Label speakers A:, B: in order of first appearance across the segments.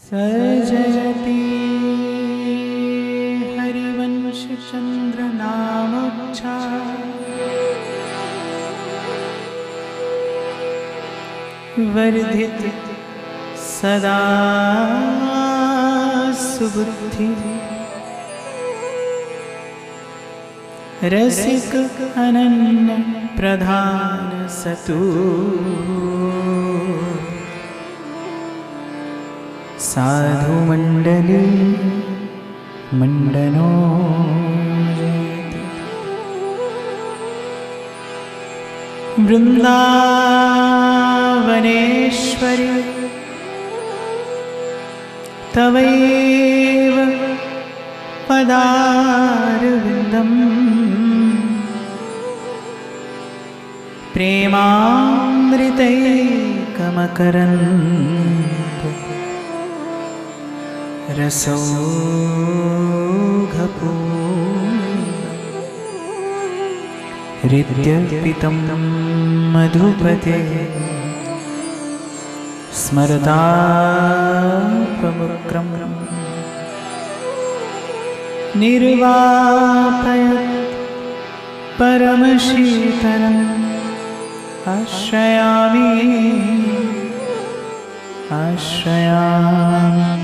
A: सर्जयति हरिवंश चंद्र नामोच्चार वर्धित सदा सुबुद्धि रसिक अनन्य प्रधान सतु साधु मंडली मंडनो वृंदावनेश्वरी तवैव पदारविन्दम् प्रेमामृतैकमकरन्द रसौघपूर्णं हृद्यर्पितं मधुपते स्मरतापमुग्रं निर्वापयत् परमशीतलम् आश्रयामि आश्रयामि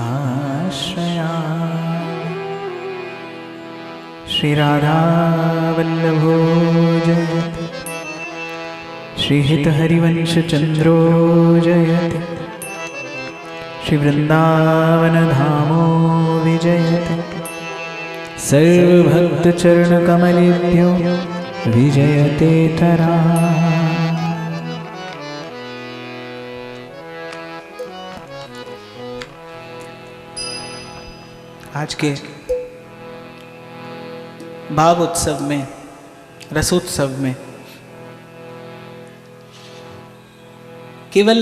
A: आश्रयामि। श्री राधा वल्लभो जयति, श्री हित हरिवंश चंद्रो जयति, श्री वृंदावन धामो विजयति, सर्वभक्त चरण कमलेभ्यो विजयते तरा। आज के भाव उत्सव में, रसोत्सव में केवल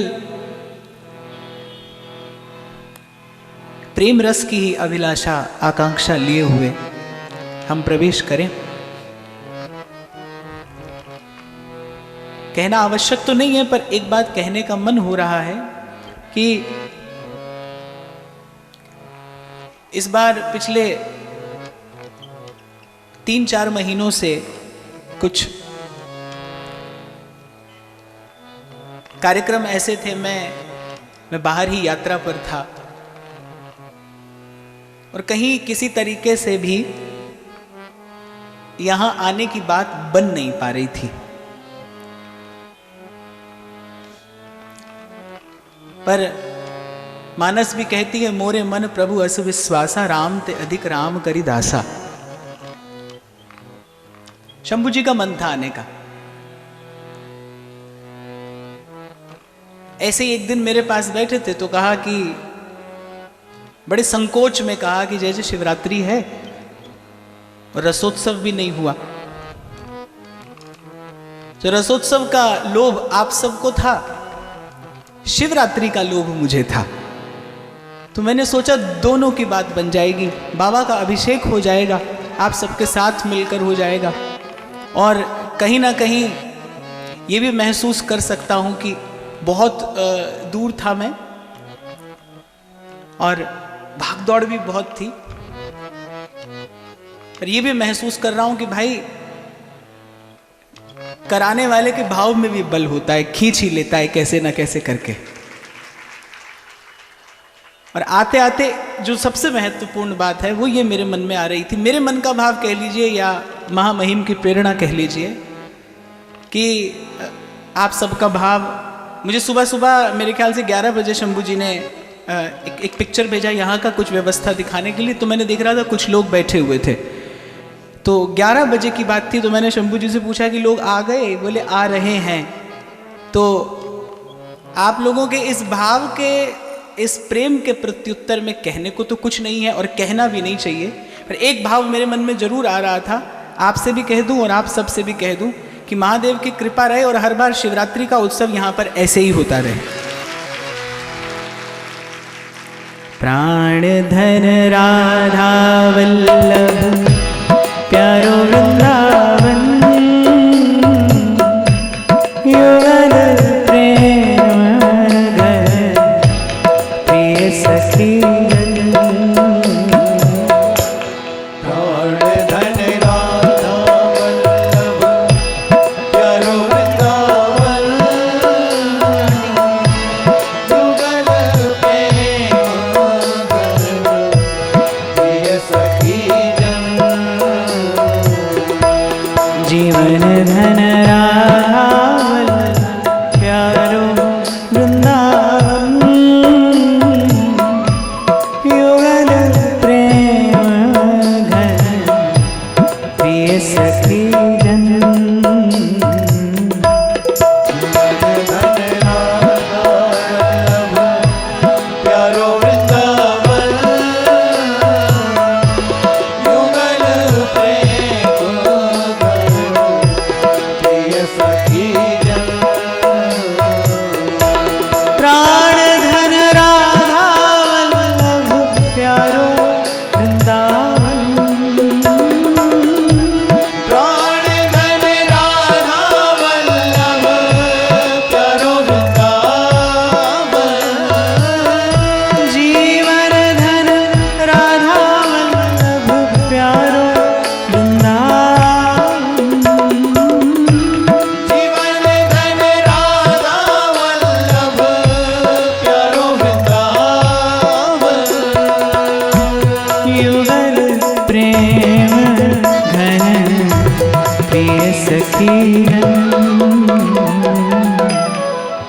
A: प्रेम रस की ही अभिलाषा आकांक्षा लिए हुए हम प्रवेश करें। कहना आवश्यक तो नहीं है, पर एक बात कहने का मन हो रहा है कि इस बार पिछले 3-4 महीनों से कुछ कार्यक्रम ऐसे थे, मैं बाहर ही यात्रा पर था और कहीं किसी तरीके से भी यहां आने की बात बन नहीं पा रही थी। पर मानस भी कहती है, मोरे मन प्रभु अस विश्वासा, राम ते अधिक राम करी दासा। शंभू जी का मन था आने का। ऐसे ही एक दिन मेरे पास बैठे थे तो कहा कि बड़े संकोच में कहा कि जैसे शिवरात्रि है और रसोत्सव भी नहीं हुआ, तो रसोत्सव का लोभ आप सबको था, शिवरात्रि का लोभ मुझे था। तो मैंने सोचा दोनों की बात बन जाएगी, बाबा का अभिषेक हो जाएगा, आप सबके साथ मिलकर हो जाएगा। और कहीं ना कहीं ये भी महसूस कर सकता हूं कि बहुत दूर था मैं और भागदौड़ भी बहुत थी, पर ये भी महसूस कर रहा हूं कि भाई कराने वाले के भाव में भी बल होता है, खींच ही लेता है कैसे ना कैसे करके। और आते आते जो सबसे महत्वपूर्ण बात है वो ये मेरे मन में आ रही थी, मेरे मन का भाव कह लीजिए या महामहिम की प्रेरणा कह लीजिए, कि आप सबका भाव मुझे सुबह सुबह मेरे ख्याल से 11 बजे शंभू जी ने एक पिक्चर भेजा यहाँ का कुछ व्यवस्था दिखाने के लिए। तो मैंने देख रहा था कुछ लोग बैठे हुए थे, तो 11 बजे की बात थी। तो मैंने शंभू जी से पूछा कि लोग आ गए? बोले आ रहे हैं। तो आप लोगों के इस भाव के, इस प्रेम के प्रत्युत्तर में कहने को तो कुछ नहीं है और कहना भी नहीं चाहिए, पर एक भाव मेरे मन में जरूर आ रहा था, आपसे भी कह दूं और आप सबसे भी कह दूं कि महादेव की कृपा रहे और हर बार शिवरात्रि का उत्सव यहाँ पर ऐसे ही होता रहे। प्राण धन राधा वल्लभ प्यारो वृंदावन, युगल प्रेम घर
B: सखी जीवन धन राधा प्यारो वृंदावन युगल प्रेम घन प्रिय सखी जन
C: प्यारो वृंदावन युगल प्रेम प्रिय सखी जन
B: प्राण धन राधा वल्लभ प्यारो वृंदावन
C: प्राण धन राधा वल्लभ प्यारो वृंदावन
B: जीवन धन राधा वल्लभ प्यारो वृंदावन
C: जीवन धन राधा वल्लभ प्यारो वृंदावन
B: युगल प्रेम घन प्रिय सखी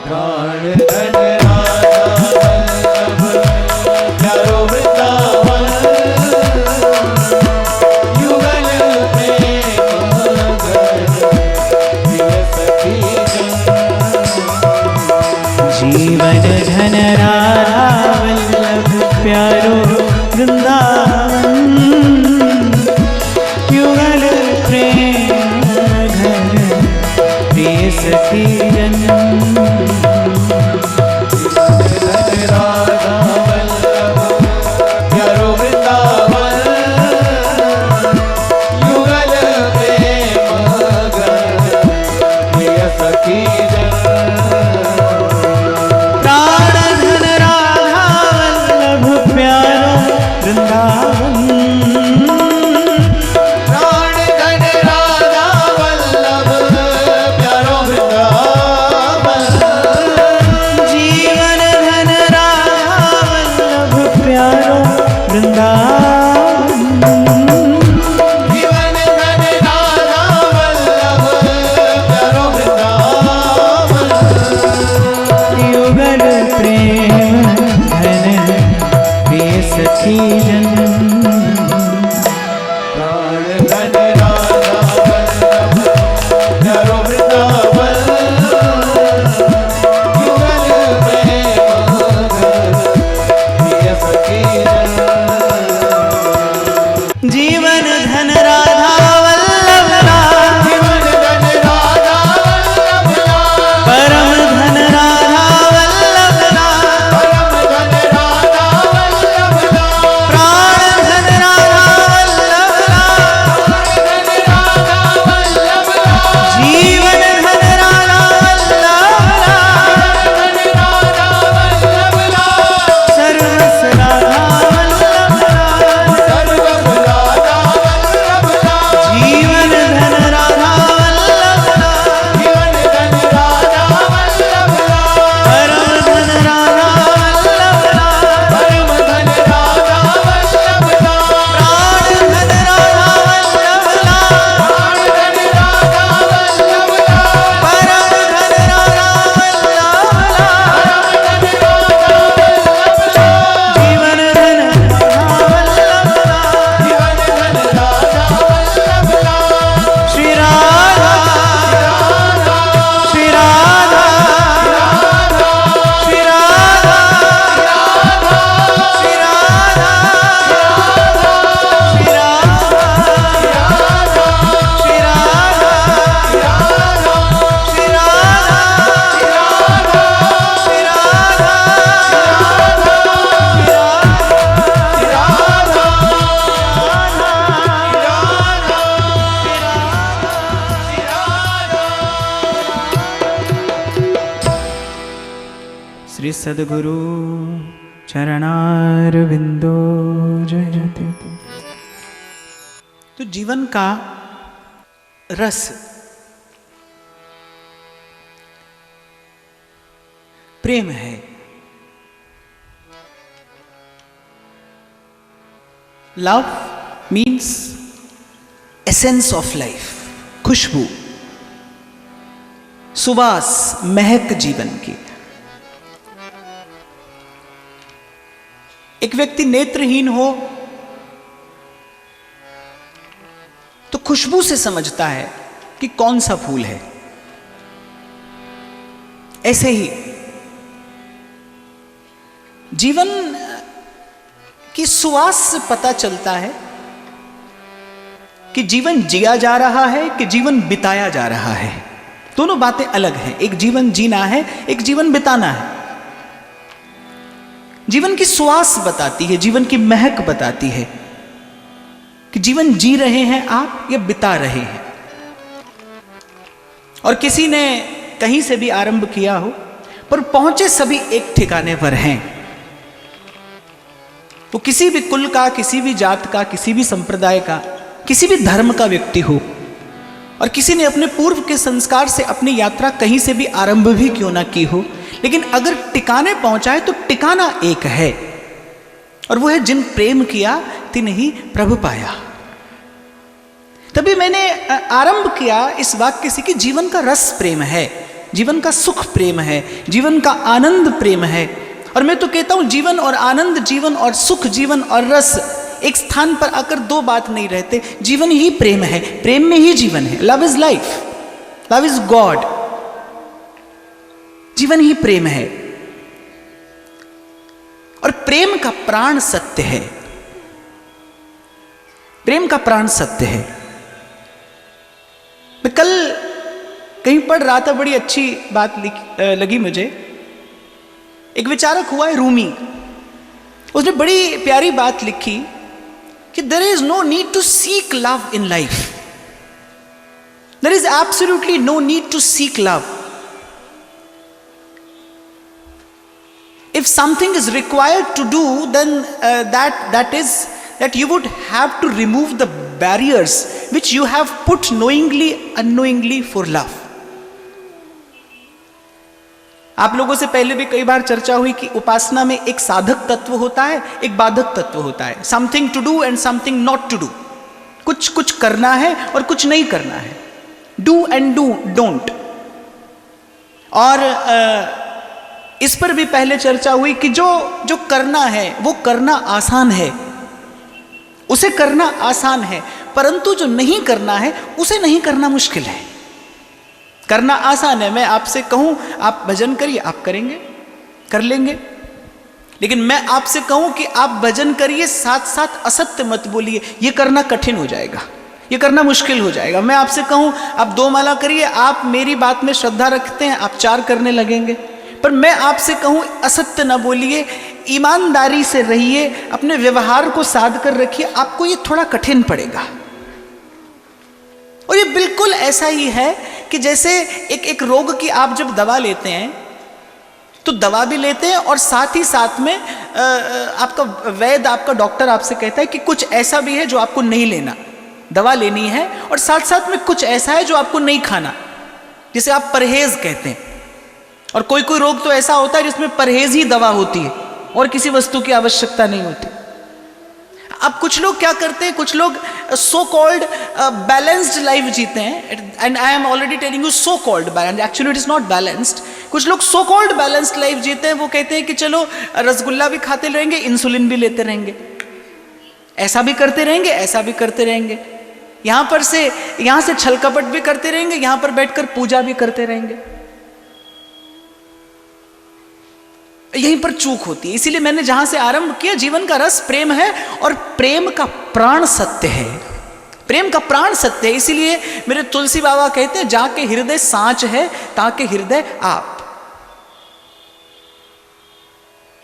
C: प्राण धन राधा वल्लभ प्यारो वृंदावन युगल प्रेम घन प्रिय सखी जन
B: जीवन धन राधा वल्लभ प्यारो वृंदावन युगल प्रेम घन प्रिय सखी जन
C: धन राधा वल्लभ प्यारो वृंदावन युगल प्रेम घन प्रिय सखी जन
B: प्राण धन राधा वल्लभ प्यारो वृंदावन
C: प्राण धन राधा वल्लभ प्यारो वृंदावन
B: जीवन धन राधा वल्लभ प्यारो वृंदावन
C: जीवन धन राधा वल्लभ प्यारो वृंदावन
B: युगल प्रेम धन प्रिय सखी जन
C: प्राण धन राधा वल्लभ प्यारो वृंदावन युगल प्रेम घन प्रिय सखी जन
B: जीवन धन राधा वल्लभ
C: जीवन धन राधा वल्लभ
B: परम धन राधा वल्लभ
C: परम धन राधा वल्लभ
B: प्राण धन राधा वल्लभ
C: धन राधा वल्लभ
B: जीवन धन राधा वल्लभ
C: धन राधा वल्लभ
B: सर्वस राधा वल्लभ
C: सर्वस राधा वल्लभ
B: जीवन धन राधा वल्लभ
C: जीवन धन राधा वल्लभ
B: परम धन राधा वल्लभ
C: परम धन राधा वल्लभ
B: प्राण धन राधा वल्लभ
C: प्राण धन राधा वल्लभ
B: परम धन राधा वल्लभ जीवन धन राधा वल्लभ
C: जीवन धन राधा वल्लभ
B: श्री राधा श्री राधा श्री राधा श्री राधा श्री राधा श्री राधा श्री श्री सद्गुरु चरणारविंदो जयते।
A: तो जीवन का रस प्रेम है। Love means essence of life, खुशबू, सुवास, महक जीवन की। एक व्यक्ति नेत्रहीन हो तो खुशबू से समझता है कि कौन सा फूल है। ऐसे ही जीवन की सुवास से पता चलता है कि जीवन जिया जा रहा है कि जीवन बिताया जा रहा है। दोनों बातें अलग हैं। एक जीवन जीना है, एक जीवन बिताना है। जीवन की सुवास बताती है, जीवन की महक बताती है कि जीवन जी रहे हैं आप या बिता रहे हैं। और किसी ने कहीं से भी आरंभ किया हो, पर पहुंचे सभी एक ठिकाने पर हैं। वो किसी भी कुल का, किसी भी जात का, किसी भी संप्रदाय का, किसी भी धर्म का व्यक्ति हो, और किसी ने अपने पूर्व के संस्कार से अपनी यात्रा कहीं से भी आरंभ भी क्यों ना की हो, लेकिन अगर टिकाने पहुंचा है तो टिकाना एक है, और वो है जिन प्रेम किया तिन्हीं प्रभु पाया। तभी मैंने आरंभ किया इस वाक्य से कि जीवन का रस प्रेम है, जीवन का सुख प्रेम है, जीवन का आनंद प्रेम है। और मैं तो कहता हूं जीवन और आनंद, जीवन और सुख, जीवन और रस एक स्थान पर आकर दो बात नहीं रहते। जीवन ही प्रेम है, प्रेम में ही जीवन है। Love is life, love is God. जीवन ही प्रेम है और प्रेम का प्राण सत्य है। प्रेम का प्राण सत्य है। मैं कल कहीं पढ़ रहा था, बड़ी अच्छी बात लगी मुझे। एक विचारक हुआ है रूमी, उसने बड़ी प्यारी बात लिखी कि there is no need to seek love in life. There is absolutely no need to seek love. If something is required to do, then that you would have to remove the barriers which you have put knowingly, unknowingly for love. आप लोगों से पहले भी कई बार चर्चा हुई कि उपासना में एक साधक तत्व होता है, एक बाधक तत्व होता है। Something to do and something not to do. कुछ कुछ करना है और कुछ नहीं करना है। Do and do don't. और इस पर भी पहले चर्चा हुई कि जो करना है वो करना आसान है, उसे करना आसान है, परंतु जो नहीं करना है उसे नहीं करना मुश्किल है। करना आसान है, मैं आपसे कहूं आप भजन करिए, आप करेंगे, कर लेंगे। लेकिन मैं आपसे कहूं कि आप भजन करिए, साथ साथ असत्य मत बोलिए, यह करना कठिन हो जाएगा, यह करना मुश्किल हो जाएगा। मैं आपसे कहूं आप 2 माला करिए, आप मेरी बात में श्रद्धा रखते हैं, आप 4 करने लगेंगे। पर मैं आपसे कहूं असत्य न बोलिए, ईमानदारी से रहिए, अपने व्यवहार को साध कर रखिए, आपको ये थोड़ा कठिन पड़ेगा। और ये बिल्कुल ऐसा ही है कि जैसे एक रोग की आप जब दवा लेते हैं तो दवा भी लेते हैं और साथ ही साथ में आपका वैद्य, आपका डॉक्टर आपसे कहता है कि कुछ ऐसा भी है जो आपको नहीं लेना, दवा लेनी है, और साथ साथ में कुछ ऐसा है जो आपको नहीं खाना, जिसे आप परहेज कहते हैं। और कोई कोई रोग तो ऐसा होता है जिसमें परहेज ही दवा होती है और किसी वस्तु की आवश्यकता नहीं होती। अब कुछ लोग क्या करते हैं, कुछ लोग सो कॉल्ड बैलेंस्ड लाइफ जीते हैं, and I am already telling you so called balanced, actually it is not balanced. कुछ लोग सो कॉल्ड बैलेंस्ड लाइफ जीते हैं, वो कहते हैं कि चलो रसगुल्ला भी खाते रहेंगे, इंसुलिन भी लेते रहेंगे, ऐसा भी करते रहेंगे, ऐसा भी करते रहेंगे, यहां से छल कपट भी करते रहेंगे, यहां पर बैठकर पूजा भी करते रहेंगे। यहीं पर चूक होती है। इसीलिए मैंने जहां से आरंभ किया, जीवन का रस प्रेम है और प्रेम का प्राण सत्य है। प्रेम का प्राण सत्य है। इसीलिए मेरे तुलसी बाबा कहते हैं, जाके हृदय सांच है ताके हृदय आप।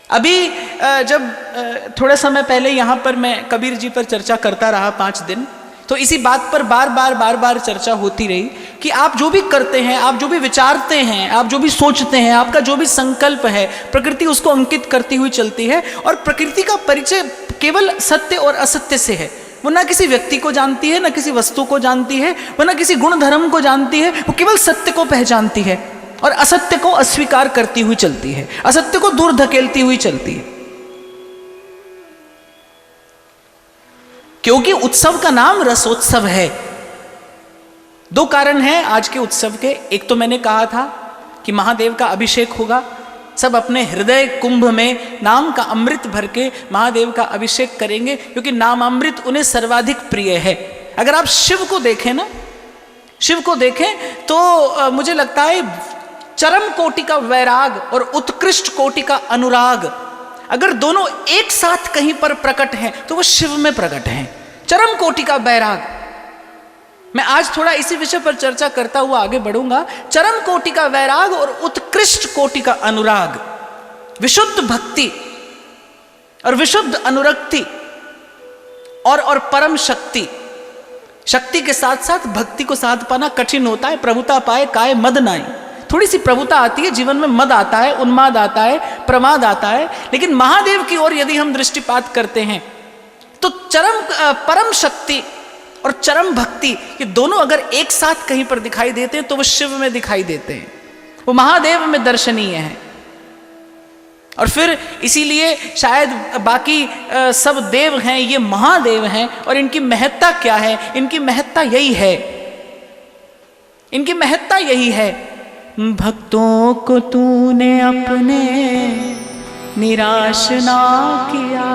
A: अभी जब थोड़ा समय पहले यहां पर मैं कबीर जी पर चर्चा करता रहा 5 दिन, तो इसी बात पर बार बार चर्चा होती रही कि आप जो भी करते हैं, आप जो भी विचारते हैं, आप जो भी सोचते हैं, आपका जो भी संकल्प है, प्रकृति उसको अंकित करती हुई चलती है। और प्रकृति का परिचय केवल सत्य और असत्य से है। वो ना किसी व्यक्ति को जानती है, ना किसी वस्तु को जानती है, वो ना किसी गुण धर्म को जानती है। वो केवल सत्य को पहचानती है और असत्य को अस्वीकार करती हुई चलती है, असत्य को दूर धकेलती हुई चलती है। क्योंकि उत्सव का नाम रसोत्सव है। दो कारण हैं आज के उत्सव के। एक तो मैंने कहा था कि महादेव का अभिषेक होगा, सब अपने हृदय कुंभ में नाम का अमृत भर के महादेव का अभिषेक करेंगे, क्योंकि नामामृत उन्हें सर्वाधिक प्रिय है। अगर आप शिव को देखें ना, शिव को देखें तो मुझे लगता है चरम कोटि का वैराग और उत्कृष्ट कोटि का अनुराग अगर दोनों एक साथ कहीं पर प्रकट हैं तो वो शिव में प्रकट हैं। चरम कोटि का वैराग। मैं आज थोड़ा इसी विषय पर चर्चा करता हुआ आगे बढ़ूंगा। चरम कोटि का वैराग और उत्कृष्ट कोटि का अनुराग, विशुद्ध भक्ति और विशुद्ध अनुरक्ति और परम शक्ति। शक्ति के साथ साथ भक्ति को साथ पाना कठिन होता है। प्रभुता पाए काय मद नाई। थोड़ी सी प्रभुता आती है, जीवन में मद आता है, उन्माद आता है, प्रमाद आता है। लेकिन महादेव की ओर यदि हम दृष्टिपात करते हैं तो परम शक्ति और चरम भक्ति, ये दोनों अगर एक साथ कहीं पर दिखाई देते हैं तो वो शिव में दिखाई देते हैं, वो महादेव में दर्शनीय है। और फिर इसीलिए शायद बाकी सब देव हैं, ये महादेव हैं। और इनकी महत्ता क्या है? इनकी महत्ता यही है, इनकी महत्ता यही है, भक्तों को तूने अपने निराश ना किया,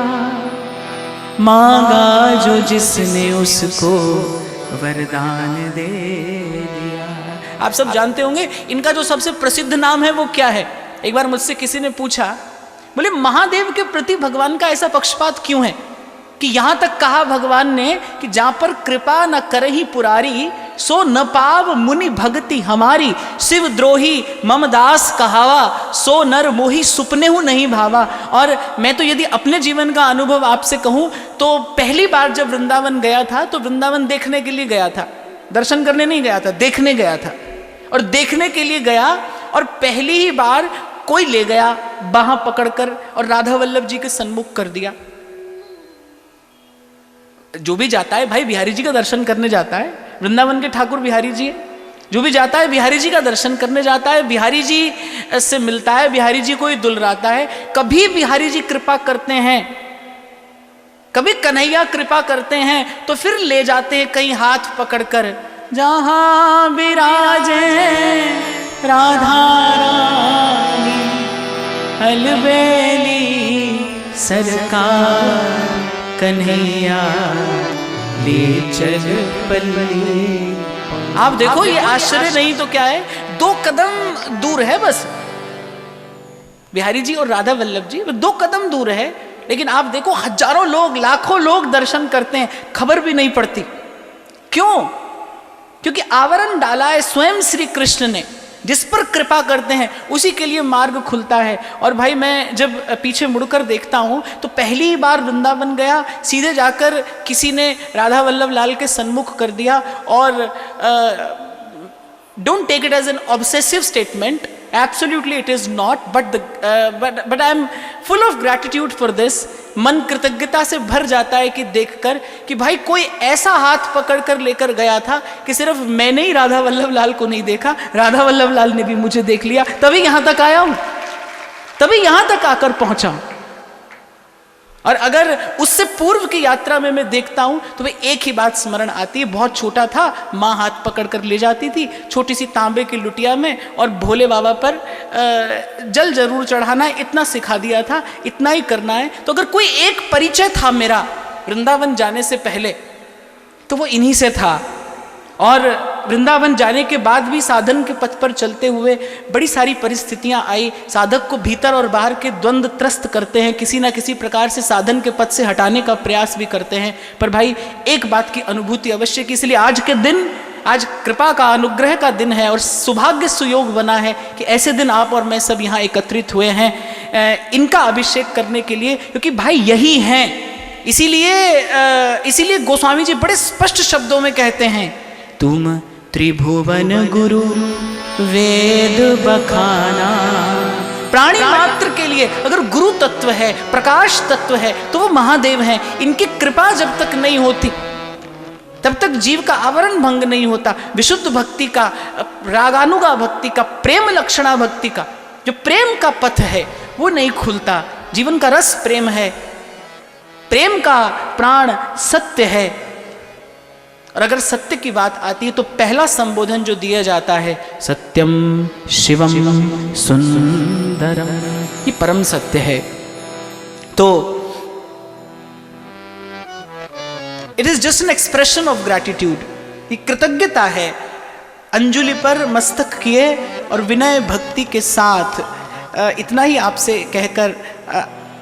A: मांगा जो जिसने उसको वरदान दे दिया। आप सब जानते होंगे इनका जो सबसे प्रसिद्ध नाम है वो क्या है? एक बार मुझसे किसी ने पूछा, बोले महादेव के प्रति भगवान का ऐसा पक्षपात क्यों है कि यहां तक कहा भगवान ने कि जहां पर कृपा न करही पुरारी, सो न पाव मुनि भक्ति हमारी, शिव द्रोही मम दास कहावा, सो नर मोही सुपने हूं नहीं भावा। और मैं तो यदि अपने जीवन का अनुभव आपसे कहूं तो पहली बार जब वृंदावन गया था तो वृंदावन देखने के लिए गया था, दर्शन करने नहीं गया था, देखने गया था। और देखने के लिए गया और पहली ही बार कोई ले गया बाहां पकड़कर और राधा वल्लभ जी के सन्मुख कर दिया। जो भी जाता है भाई बिहारी जी का दर्शन करने जाता है, वृंदावन के ठाकुर बिहारी जी है, जो भी जाता है बिहारी जी का दर्शन करने जाता है, बिहारी जी से मिलता है, बिहारी जी को ही दुलराता है। कभी बिहारी जी कृपा करते हैं, कभी कन्हैया कृपा करते हैं तो फिर ले जाते हैं कहीं हाथ पकड़कर, जहां विराजे राधा रानी अलबेली सरकार, कन्हैया ले चल पल्ली। आप देखो ये आश्चर्य नहीं तो क्या है, 2 कदम दूर है बस बिहारी जी और राधा वल्लभ जी, 2 कदम दूर है। लेकिन आप देखो हजारों लोग, लाखों लोग दर्शन करते हैं, खबर भी नहीं पड़ती। क्यों? क्योंकि आवरण डाला है स्वयं श्री कृष्ण ने। जिस पर कृपा करते हैं उसी के लिए मार्ग खुलता है। और भाई मैं जब पीछे मुड़कर देखता हूँ तो पहली बार वृंदावन गया, सीधे जाकर किसी ने राधा वल्लभ लाल के सन्मुख कर दिया। और don't take it as an obsessive statement, absolutely it is not, but I am full of gratitude for this. मन कृतज्ञता से भर जाता है कि देखकर कि भाई कोई ऐसा हाथ पकड़कर लेकर गया था कि सिर्फ मैंने ही राधा वल्लभ लाल को नहीं देखा, राधा वल्लभ लाल ने भी मुझे देख लिया, तभी यहां तक आया हूं, तभी यहां तक आकर पहुंचा हूं। और अगर उससे पूर्व की यात्रा में मैं देखता हूं तो भाई एक ही बात स्मरण आती है, बहुत छोटा था, माँ हाथ पकड़कर ले जाती थी छोटी सी तांबे की लुटिया में, और भोले बाबा पर जल जरूर चढ़ाना है, इतना सिखा दिया था, इतना ही करना है। तो अगर कोई एक परिचय था मेरा वृंदावन जाने से पहले तो वो इन्हीं से था। और वृंदावन जाने के बाद भी साधन के पथ पर चलते हुए बड़ी सारी परिस्थितियां आई, साधक को भीतर और बाहर के द्वंद्व त्रस्त करते हैं, किसी ना किसी प्रकार से साधन के पथ से हटाने का प्रयास भी करते हैं। पर भाई एक बात की अनुभूति अवश्य की, इसलिए आज के दिन, आज कृपा का अनुग्रह का दिन है और सौभाग्य सुयोग बना है कि ऐसे दिन आप और मैं सब यहाँ एकत्रित हुए हैं इनका अभिषेक करने के लिए। क्योंकि भाई यही हैं, इसीलिए गोस्वामी जी बड़े स्पष्ट शब्दों में कहते हैं, तुम त्रिभुवन गुरु वेद बखाना। प्राणी मात्र के लिए अगर गुरु तत्व है, प्रकाश तत्व है, तो वो महादेव हैं। इनकी कृपा जब तक नहीं होती तब तक जीव का आवरण भंग नहीं होता। विशुद्ध भक्ति का, रागानुगा भक्ति का, प्रेम लक्षणा भक्ति का जो प्रेम का पथ है वो नहीं खुलता। जीवन का रस प्रेम है, प्रेम का प्राण सत्य है। और अगर सत्य की बात आती है तो पहला संबोधन जो दिया जाता है, सत्यम शिवम सुंदरम, ये परम सत्य है। तो it is just an expression of gratitude, ये कृतज्ञता है। अंजुलि पर मस्तक किए और विनय भक्ति के साथ इतना ही आपसे कहकर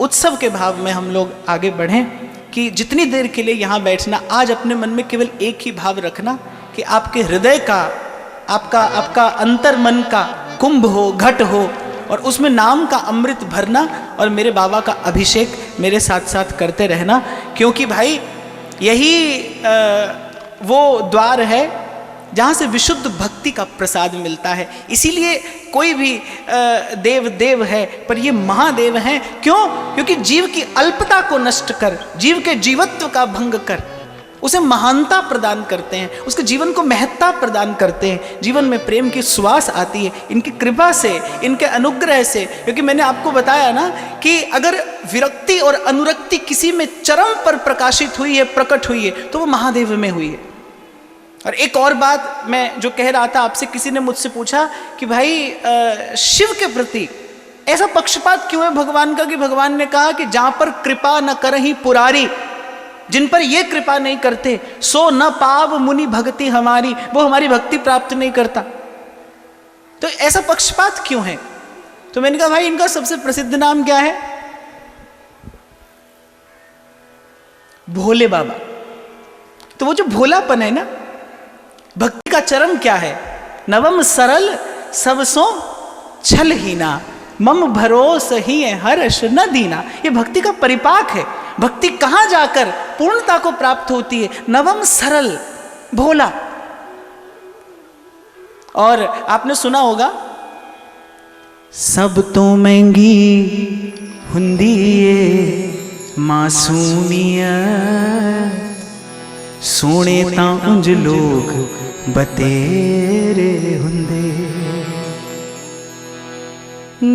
A: उत्सव के भाव में हम लोग आगे बढ़ें कि जितनी देर के लिए यहाँ बैठना, आज अपने मन में केवल एक ही भाव रखना कि आपके हृदय का, आपका अंतर मन का कुंभ हो, घट हो, और उसमें नाम का अमृत भरना और मेरे बाबा का अभिषेक मेरे साथ साथ करते रहना। क्योंकि भाई यही वो द्वार है जहाँ से विशुद्ध भक्ति का प्रसाद मिलता है। इसीलिए कोई भी देव देव है, पर ये महादेव हैं। क्यों? क्योंकि जीव की अल्पता को नष्ट कर, जीव के जीवत्व का भंग कर उसे महानता प्रदान करते हैं, उसके जीवन को महत्ता प्रदान करते हैं। जीवन में प्रेम की सुवास आती है इनकी कृपा से, इनके अनुग्रह से। क्योंकि मैंने आपको बताया ना कि अगर विरक्ति और अनुरक्ति किसी में चरम पर प्रकाशित हुई है, प्रकट हुई है, तो वो महादेव में हुई है। और एक और बात मैं जो कह रहा था आपसे, किसी ने मुझसे पूछा कि भाई शिव के प्रति ऐसा पक्षपात क्यों है भगवान का, कि भगवान ने कहा कि जहां पर कृपा न करहि पुरारी, जिन पर ये कृपा नहीं करते सो न पाव मुनि भक्ति हमारी, वो हमारी भक्ति प्राप्त नहीं करता। तो ऐसा पक्षपात क्यों है? तो मैंने कहा भाई इनका सबसे प्रसिद्ध नाम क्या है? भोले बाबा। तो वो जो भोलापन है ना, भक्ति का चरम क्या है? नवम सरल सबसो छल हीना, मम भरोस ही हर्ष न दीना। ये भक्ति का परिपाक है। भक्ति कहां जाकर पूर्णता को प्राप्त होती है? नवम सरल, भोला। और आपने सुना होगा, सब तो महंगी हुंदी ये मासूमियत, सोने तां उंज लोग बतेरे हुंदे,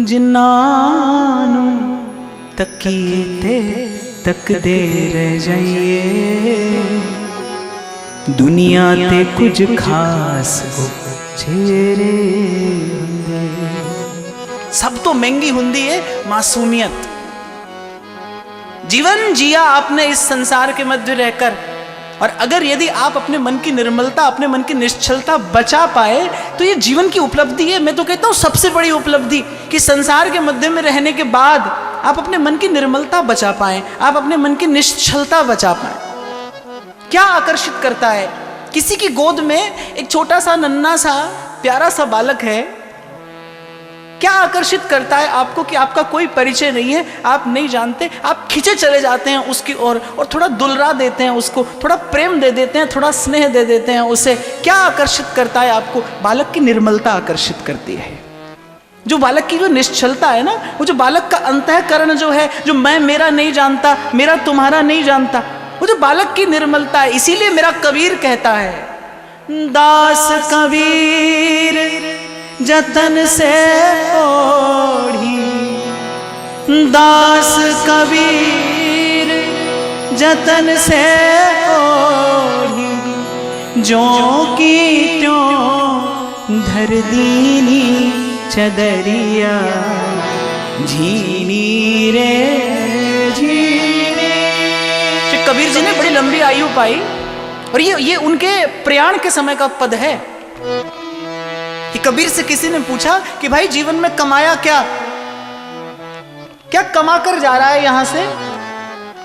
A: जिन्हां नूं तकीए ते तकदे रह जाइए, दुनिया ते कुछ खास चेहरे हुंदे। सब तो महंगी हुंदी है मासूमियत। जीवन जिया आपने इस संसार के मध्य रहकर, और अगर यदि आप अपने मन की निर्मलता, अपने मन की निश्चलता बचा पाए तो ये जीवन की उपलब्धि है। मैं तो कहता हूँ सबसे बड़ी उपलब्धि कि संसार के मध्य में रहने के बाद आप अपने मन की निर्मलता बचा पाए, आप अपने मन की निश्चलता बचा पाए। क्या आकर्षित करता है? किसी की गोद में एक छोटा सा नन्हा सा प्यारा सा बालक है, क्या आकर्षित करता है आपको कि आपका कोई परिचय नहीं है, आप नहीं जानते, आप खींचे चले जाते हैं उसकी ओर और थोड़ा दुलरा देते हैं उसको, थोड़ा प्रेम दे देते हैं, थोड़ा स्नेह दे देते हैं उसे। क्या आकर्षित करता है आपको? बालक की निर्मलता आकर्षित करती है। जो बालक की जो निश्चलता है ना, वो जो बालक का अंतःकरण जो है, जो मैं मेरा नहीं जानता, मेरा तुम्हारा नहीं जानता, वो जो बालक की निर्मलता है। इसीलिए मेरा कबीर कहता है, दास कबीर जतन से ओढ़ी, दास कबीर जतन से ओढ़ी, जो की त्यों धर दीनी चदरिया, झीनी रे झीनी। श्री कबीर जी ने बड़ी लंबी आयु पाई, और ये उनके प्रयाण के समय का पद है कि कबीर से किसी ने पूछा कि भाई जीवन में कमाया क्या, क्या कमा कर जा रहा है यहां से?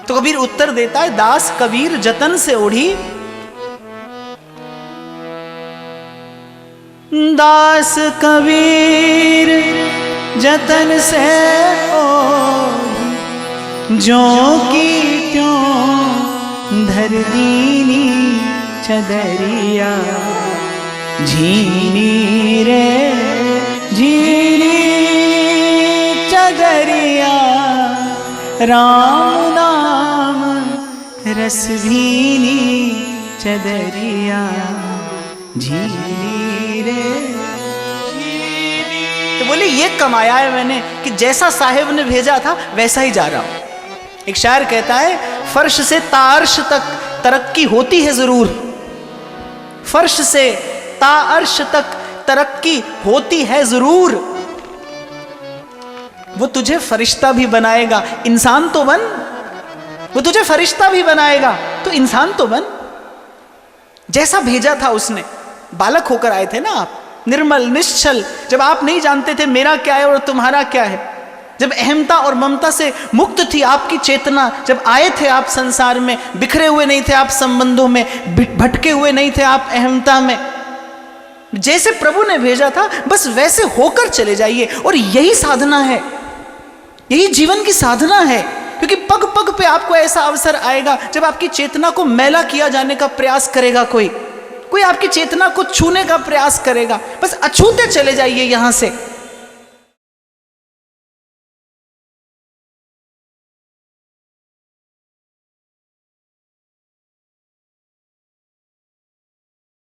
A: तो कबीर उत्तर देता है, दास कबीर जतन से ओढ़ी, दास कबीर जतन से ओढ़ी, जो की त्यों धर दीनी चदरिया झीनी रे झीनी चदरिया राम नाम रस भीनी चदरिया झीनी रे। तो बोले ये कमाया है मैंने कि जैसा साहेब ने भेजा था वैसा ही जा रहा हूं। एक शायर कहता है फर्श से तार्श तक तरक्की होती है जरूर, फर्श से तार्श तक तरक्की होती है जरूर, वो तुझे फरिश्ता भी बनाएगा, इंसान तो बन। वो तुझे फरिश्ता भी बनाएगा तो इंसान तो बन। जैसा भेजा था उसने, बालक होकर आए थे ना आप, निर्मल निश्चल, जब आप नहीं जानते थे मेरा क्या है और तुम्हारा क्या है, जब अहमता और ममता से मुक्त थी आपकी चेतना, जब आए थे आप संसार में, बिखरे हुए नहीं थे आप संबंधों में, भटके हुए नहीं थे आप अहमता में, जैसे प्रभु ने भेजा था बस वैसे होकर चले जाइए। और यही साधना है, यही जीवन की साधना है, क्योंकि पग पग पे आपको ऐसा अवसर आएगा जब आपकी चेतना को मैला किया जाने का प्रयास करेगा, कोई आपकी चेतना को छूने का प्रयास करेगा, बस अछूते चले जाइए यहां से।